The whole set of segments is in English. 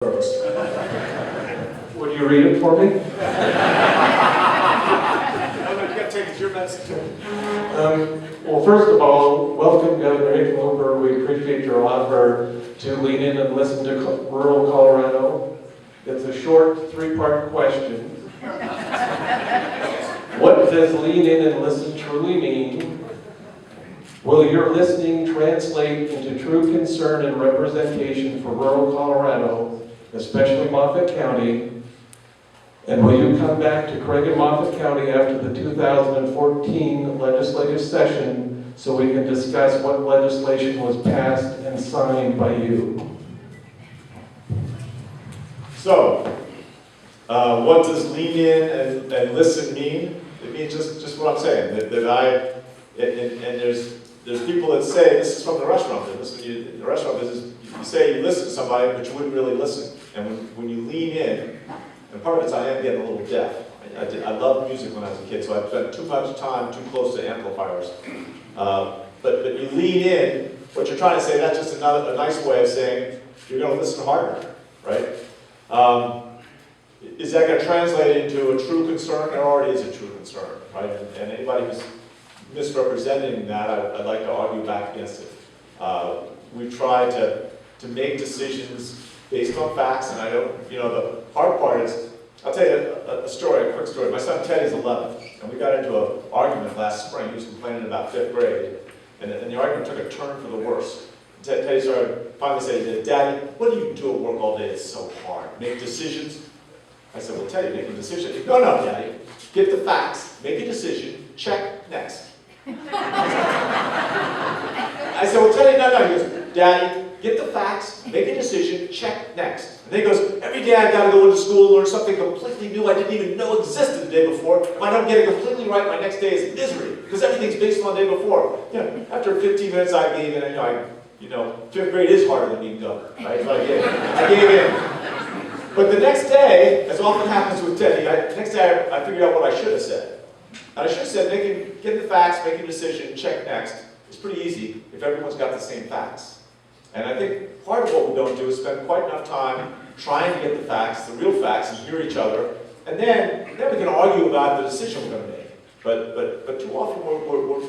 first. Would you read it for me? You gotta take it to your medicine. Well, first of all, welcome Governor Hickenlooper. We appreciate your offer to lean in and listen to rural Colorado. It's a short three-part question. What does lean in and listen truly mean? Will your listening translate into true concern and representation for rural Colorado, especially Moffett County? And will you come back to Craig and Moffett County after the 2014 legislative session so we can discuss what legislation was passed and signed by you? So, what does lean in and listen mean? It means just what I'm saying, and there's people that say, this is from the restaurant business, in the restaurant business, you say you listen to somebody, but you wouldn't really listen. And when you lean in, and part of it's I am getting a little deaf. I loved music when I was a kid, so I spent too much time too close to amplifiers. But you lean in, what you're trying to say, that's just a nice way of saying you're going to listen harder, right? Is that going to translate into a true concern? There already is a true concern, right? And anybody who's misrepresenting that, I'd like to argue back against it. We've tried to make decisions based on facts, and I don't, the hard part is, I'll tell you a quick story. My son Teddy's 11, and we got into an argument last spring. He was complaining about 5th grade, and the argument took a turn for the worse. Teddy started finally saying, "Daddy, what do you do at work all day? It's so hard. Make decisions." I said, "Well, Teddy, make a decision." He, No, Daddy. Get the facts. Make a decision. Check. Next. I said, "Well, Teddy, no." He goes, "Daddy, get the facts. Make a decision. Check. Next." And then he goes, "Every day I've got to go into school and learn something completely new I didn't even know existed the day before. If I don't get it completely right, my next day is misery because everything's based on the day before." After 15 minutes, I gave in. 5th grade is harder than being governor, right? So I gave in. But the next day, as often happens with Teddy, next day I figured out what I should have said. And I should have said, get the facts, make a decision, check next. It's pretty easy if everyone's got the same facts. And I think part of what we don't do is spend quite enough time trying to get the facts, the real facts, and hear each other. And then we can argue about the decision we're going to make. But too often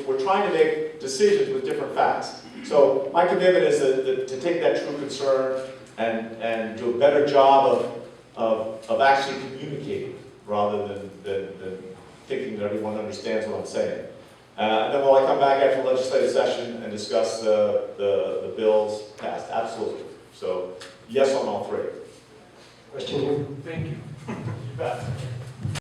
we're trying to make decisions with different facts. So my commitment is to take that true concern and do a better job of actually communicating rather than thinking that everyone understands what I'm saying. And then will I come back after the legislative session and discuss the bills passed? Absolutely. So yes on all three. Question here. Thank you.